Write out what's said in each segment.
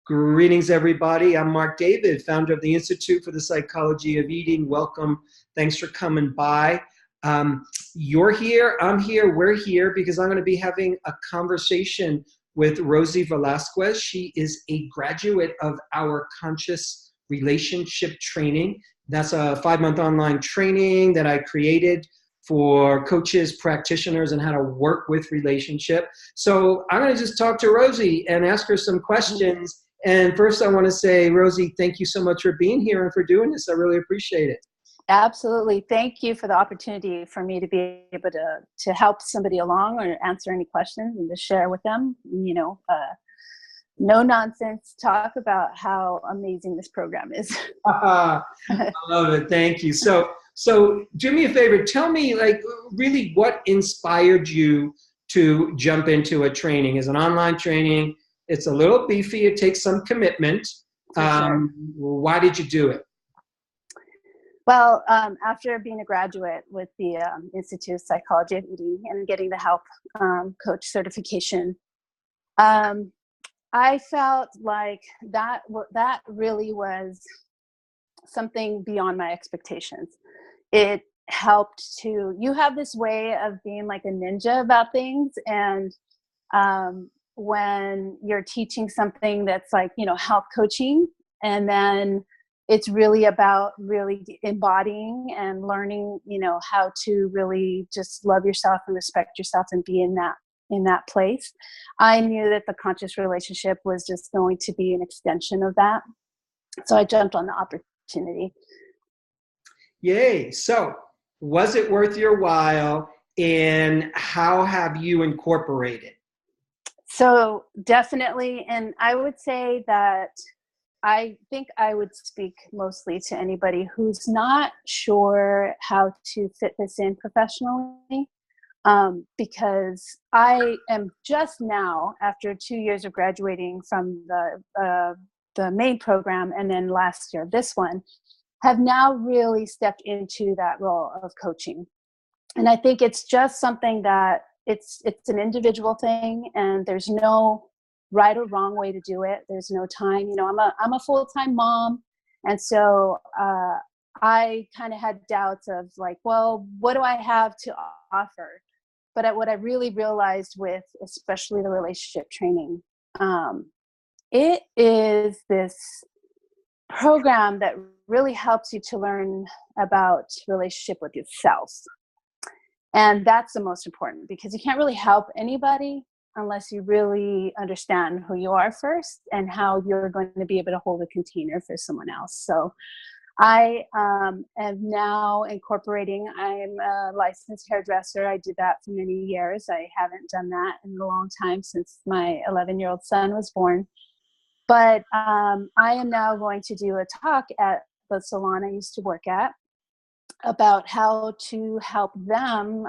Greetings, everybody. I'm Marc David, founder of the Institute for the Psychology of Eating. Welcome. Thanks for coming by. You're here, I'm here, we're here because I'm going to be having a conversation with Rosie Velasquez. She is a graduate of our Conscious Relationship Training. That's a 5-month online training that I created for coaches, practitioners, and how to work with relationship. So I'm going to just talk to Rosie and ask her some questions. And first I want to say, Rosie, thank you so much for being here and for doing this. I really appreciate it. Absolutely. Thank you for the opportunity for me to be able to help somebody along or answer any questions and to share with them, no nonsense talk about how amazing this program is. I love it. Thank you. So do me a favor. Tell me, really what inspired you to jump into a training? As an online training, it's a little beefy. It takes some commitment. Sure. Why did you do it? Well, after being a graduate with the Institute of Psychology of Eating and getting the health coach certification, I felt like that really was something beyond my expectations. It helped you have this way of being like a ninja about things. And when you're teaching something that's like, health coaching, and then it's really about really embodying and learning, how to really just love yourself and respect yourself and be in that place. I knew that the conscious relationship was just going to be an extension of that. So I jumped on the opportunity. Yay. So was it worth your while, and how have you incorporated? So definitely. And I would say that I think I would speak mostly to anybody who's not sure how to fit this in professionally. Because I am just now, after 2 years of graduating from the main program, and then last year, this one, have now really stepped into that role of coaching. And I think it's just something that it's an individual thing, and there's no right or wrong way to do it. There's no time. I'm a full-time mom, and so I kind of had doubts of like, well, what do I have to offer? But what I really realized with, especially the relationship training, it is this program that really helps you to learn about relationship with yourself. And that's the most important, because you can't really help anybody unless you really understand who you are first and how you're going to be able to hold a container for someone else. So I am now incorporating, I'm a licensed hairdresser. I did that for many years. I haven't done that in a long time, since my 11-year-old son was born. But I am now going to do a talk at the salon I used to work at about how to help them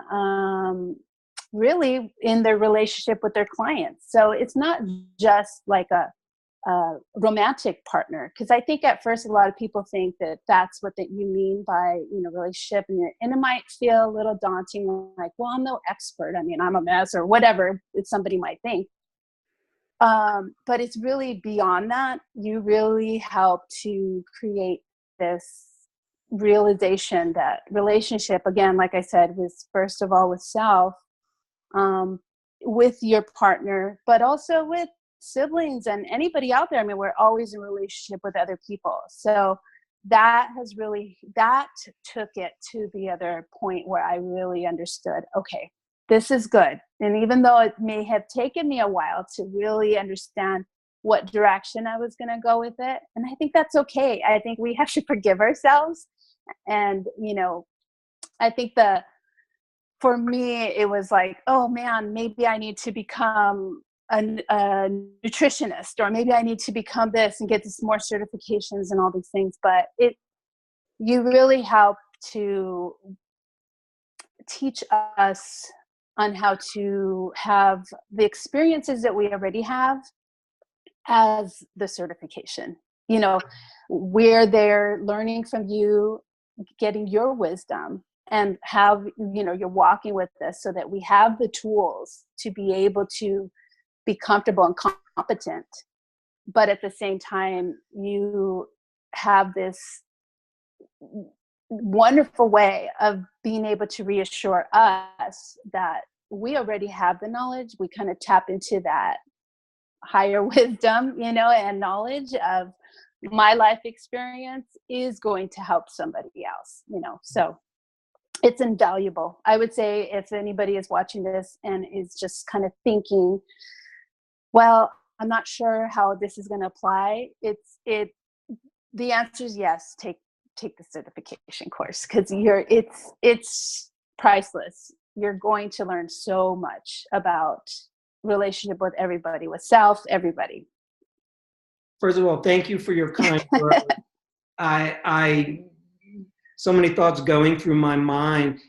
really in their relationship with their clients. So it's not just like a romantic partner, because I think at first a lot of people think that that's what that you mean by relationship, and it might feel a little daunting, like, well, I'm no expert, I'm a mess, or whatever somebody might think, but it's really beyond that. You really help to create this realization that relationship, again, like I said, was first of all with self, with your partner, but also with siblings and anybody out there. We're always in relationship with other people. So that took it to the other point where I really understood, okay, this is good. And even though it may have taken me a while to really understand what direction I was going to go with it, and I think that's okay. I think we have to forgive ourselves. And, I think for me, it was like, oh man, maybe I need to become a nutritionist, or maybe I need to become this and get this more certifications and all these things. But you really help to teach us on how to have the experiences that we already have as the certification. We're there learning from you, getting your wisdom, and how you're walking with us, so that we have the tools to be able to be comfortable and competent but at the same time, you have this wonderful way of being able to reassure us that we already have the knowledge. We kind of tap into that higher wisdom, and knowledge of my life experience is going to help somebody else, so it's invaluable. I would say if anybody is watching this and is just kind of thinking, well, I'm not sure how this is going to apply, the answer is yes. Take the certification course, because it's priceless. You're going to learn so much about relationship with everybody, with self, everybody. First of all, thank you for your kind words. I so many thoughts going through my mind.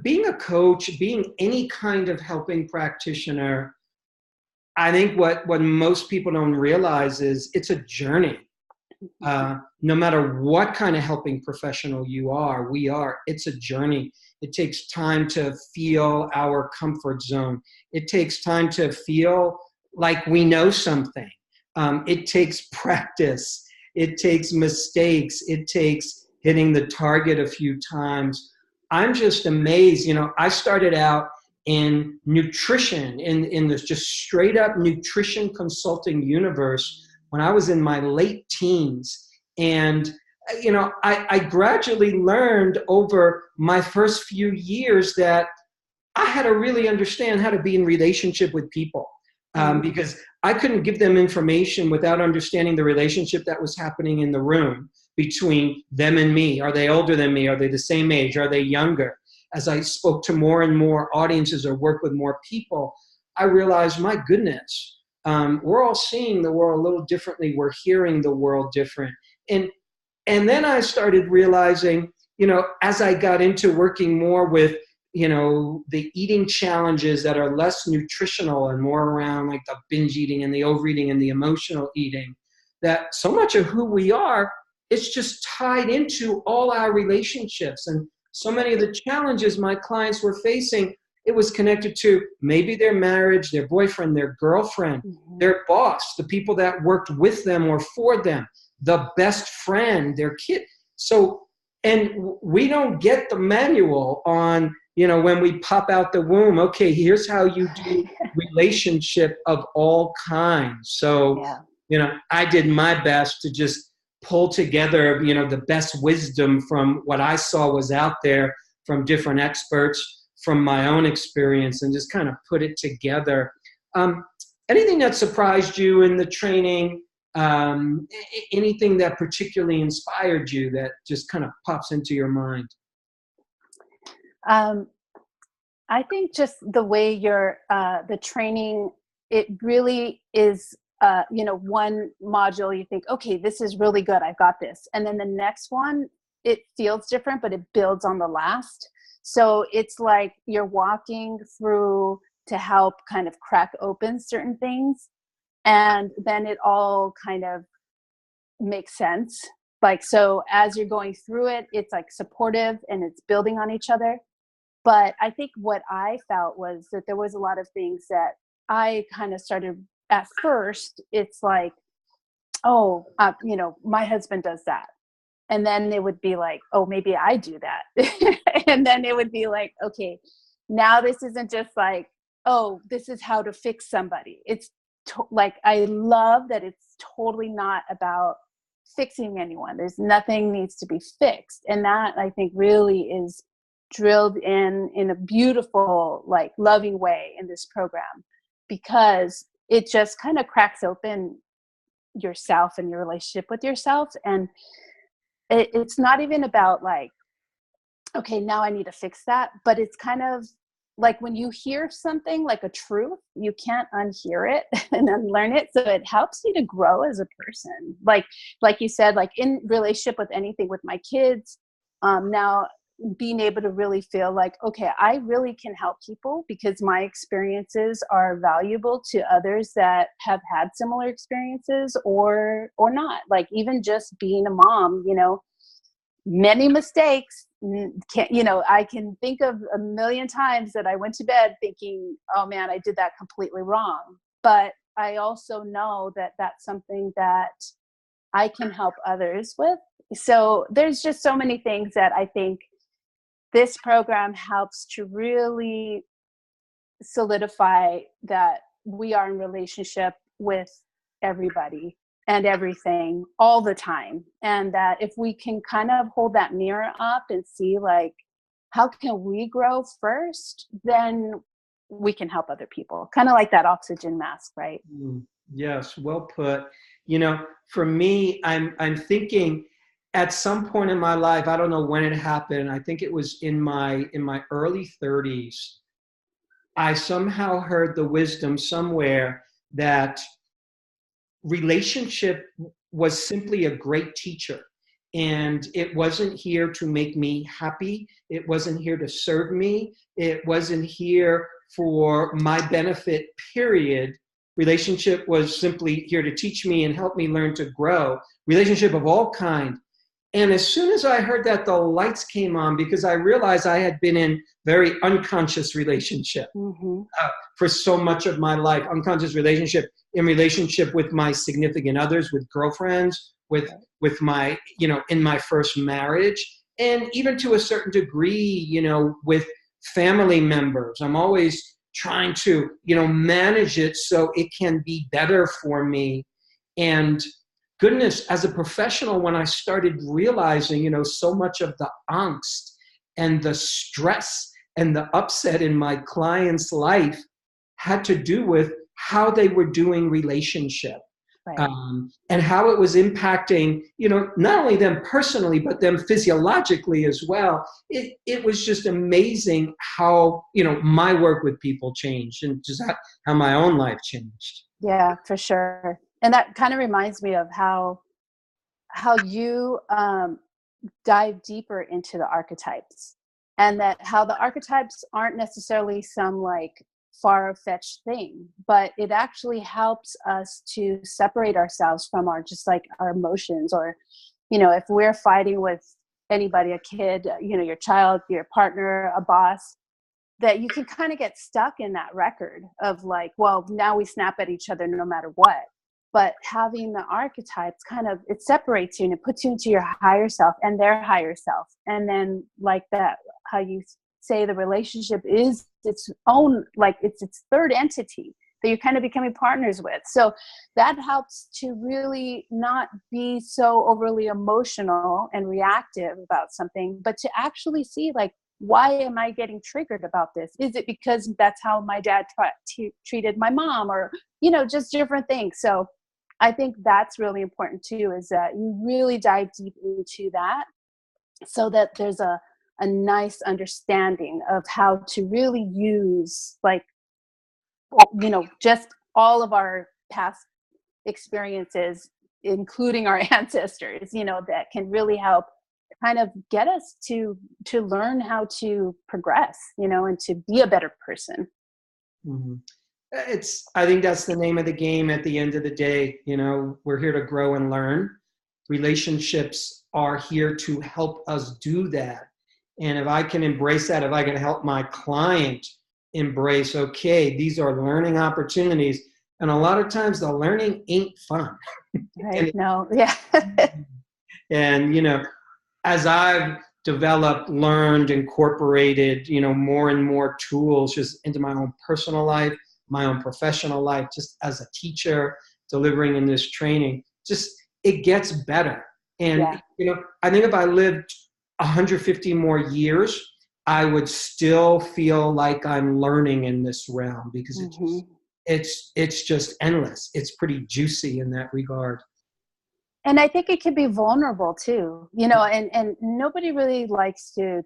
Being a coach, being any kind of helping practitioner, I think what most people don't realize is it's a journey. No matter what kind of helping professional we are, it's a journey. It takes time to feel our comfort zone. It takes time to feel like we know something. It takes practice. It takes mistakes. It takes hitting the target a few times. I'm just amazed. I started out in nutrition, in this just straight up nutrition consulting universe when I was in my late teens. And, I gradually learned over my first few years that I had to really understand how to be in relationship with people, because I couldn't give them information without understanding the relationship that was happening in the room between them and me. Are they older than me? Are they the same age? Are they younger? As I spoke to more and more audiences or worked with more people, I realized, my goodness, we're all seeing the world a little differently. We're hearing the world different. And then I started realizing, as I got into working more with, the eating challenges that are less nutritional and more around like the binge eating and the overeating and the emotional eating, that so much of who we are, it's just tied into all our relationships. And so many of the challenges my clients were facing, it was connected to maybe their marriage, their boyfriend, their girlfriend, their boss, the people that worked with them or for them, the best friend, their kid. So, and we don't get the manual on, when we pop out the womb, okay, here's how you do relationship of all kinds. So, I did my best to just pull together, the best wisdom from what I saw was out there from different experts, from my own experience, and just kind of put it together. Anything that surprised you in the training? Anything that particularly inspired you that just kind of pops into your mind? I think just the way the training, it really is, one module you think, okay, this is really good, I've got this. And then the next one, it feels different, but it builds on the last. So it's like you're walking through to help kind of crack open certain things. And then it all kind of makes sense. Like, so as you're going through it, it's like supportive and it's building on each other. But I think what I felt was that there was a lot of things that I kind of started at first. It's like, oh, my husband does that. And then it would be like, oh, maybe I do that. And then it would be like, okay, now this isn't just like, oh, this is how to fix somebody. It's like, I love that it's totally not about fixing anyone. There's nothing needs to be fixed. And that, I think, really is drilled in a beautiful, like, loving way in this program, because it just kind of cracks open yourself and your relationship with yourself. And it's not even about like, okay, now I need to fix that. But it's kind of like when you hear something like a truth, you can't unhear it and unlearn it. So it helps you to grow as a person. Like you said, like in relationship with anything with my kids, now being able to really feel like, okay, I really can help people because my experiences are valuable to others that have had similar experiences or not. Like even just being a mom, many mistakes. I can think of a million times that I went to bed thinking, oh man, I did that completely wrong. But I also know that that's something that I can help others with. So there's just so many things that I think this program helps to really solidify that we are in relationship with everybody and everything all the time. And that if we can kind of hold that mirror up and see, like, how can we grow first, then we can help other people. Kind of like that oxygen mask, right? Yes, well put. You know, for me, I'm thinking at some point in my life, I don't know when it happened. I think it was in my early 30s. I somehow heard the wisdom somewhere that relationship was simply a great teacher. And it wasn't here to make me happy. It wasn't here to serve me. It wasn't here for my benefit, period. Relationship was simply here to teach me and help me learn to grow. Relationship of all kind. And as soon as I heard that, the lights came on, because I realized I had been in very unconscious relationship for so much of my life. Unconscious relationship, in relationship with my significant others, with girlfriends, with my, you know, in my first marriage, and even to a certain degree, you know, with family members. I'm always trying to, you know, manage it so it can be better for me. And goodness, as a professional, when I started realizing, you know, so much of the angst and the stress and the upset in my client's life had to do with how they were doing relationship. Right. And how it was impacting, you know, not only them personally, but them physiologically as well. It was just amazing how, you know, my work with people changed, and just how my own life changed. Yeah, for sure. And that kind of reminds me of how you dive deeper into the archetypes, and that how the archetypes aren't necessarily some like far-fetched thing, but it actually helps us to separate ourselves from our, just like our emotions. Or, you know, if we're fighting with anybody, a kid, you know, your child, your partner, a boss, that you can kind of get stuck in that record of like, well, now we snap at each other no matter what. But having the archetypes kind of, it separates you and it puts you into your higher self and their higher self. And then like that, how you say the relationship is its own, like it's its third entity that you're kind of becoming partners with. So that helps to really not be so overly emotional and reactive about something, but to actually see, like, why am I getting triggered about this? Is it because that's how my dad treated my mom, or, you know, just different things. So I think that's really important too, is that you really dive deep into that, so that there's a nice understanding of how to really use, like, you know, just all of our past experiences, including our ancestors, you know, that can really help kind of get us to learn how to progress, you know, and to be a better person. Mm-hmm. I think that's the name of the game at the end of the day. You know, we're here to grow and learn. Relationships are here to help us do that. And if I can embrace that, if I can help my client embrace, okay, these are learning opportunities. And a lot of times the learning ain't fun. Right. No. Yeah. And, you know, as I've developed, learned, incorporated, you know, more and more tools just into my own personal life, my own professional life, just as a teacher, delivering in this training, just it gets better. And, Yeah. you know, I think if I lived 150 more years, I would still feel like I'm learning in this realm, because it's just endless. It's pretty juicy in that regard. And I think it can be vulnerable too, you know, and nobody really likes to,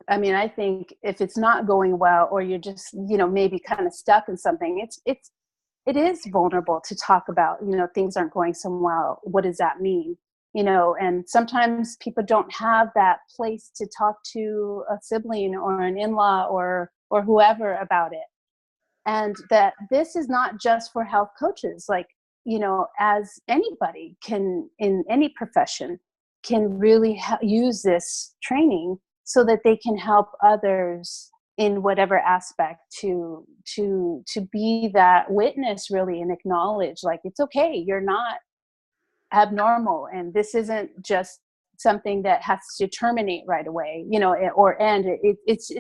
I mean, I think if it's not going well, or you're just, you know, maybe kind of stuck in something, it is vulnerable to talk about, you know, things aren't going so well. What does that mean? You know, and sometimes people don't have that place to talk to a sibling or an in-law or whoever about it. And that this is not just for health coaches, like, you know, as anybody can in any profession can really use this training so that they can help others in whatever aspect to be that witness really, and acknowledge like it's okay, you're not abnormal, and this isn't just something that has to terminate right away, you know, or end. It's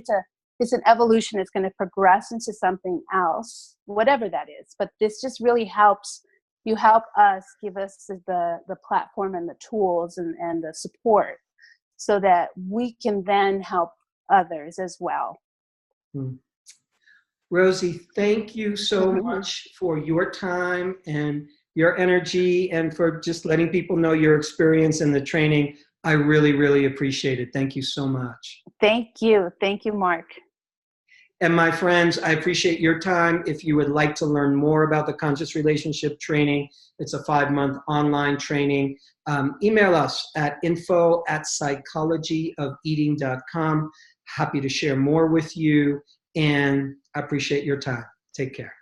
an evolution. It's going to progress into something else, whatever that is. But this just really helps you, help us, give us the platform and the tools and the support so that we can then help others as well. Rosie, thank you so much for your time and your energy, and for just letting people know your experience in the training. I really, really appreciate it. Thank you so much. Thank you. Thank you, Mark. And my friends, I appreciate your time. If you would like to learn more about the Conscious Relationship Training, it's a 5-month online training. Email us at info@psychologyofeating.com. Happy to share more with you, and I appreciate your time. Take care.